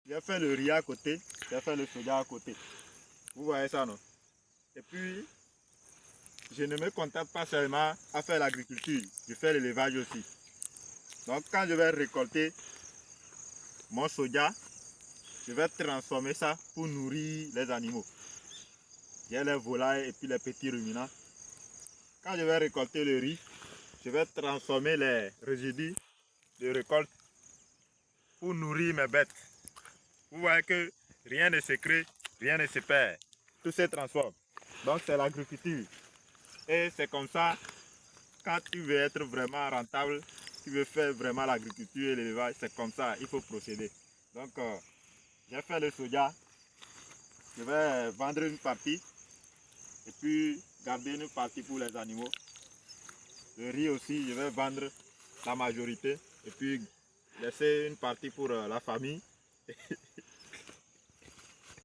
J'ai fait le riz à côté, j'ai fait le soja à côté. Vous voyez ça, non? Et puis, je ne me contente pas seulement à faire l'agriculture, je fais l'élevage aussi. Donc, quand je vais récolter mon soja, je vais transformer ça pour nourrir les animaux. J'ai les volailles et puis les petits ruminants. Quand je vais récolter le riz, je vais transformer les résidus de récolte pour nourrir mes bêtes. Vous voyez que rien ne se crée, rien ne se perd. Tout se transforme. Donc c'est l'agriculture. Et c'est comme ça, quand tu veux être vraiment rentable, tu veux faire vraiment l'agriculture et l'élevage, c'est comme ça, il faut procéder. Donc j'ai fait le soja, je vais vendre une partie et puis garder une partie pour les animaux. Le riz aussi, je vais vendre la majorité et puis laisser une partie pour la famille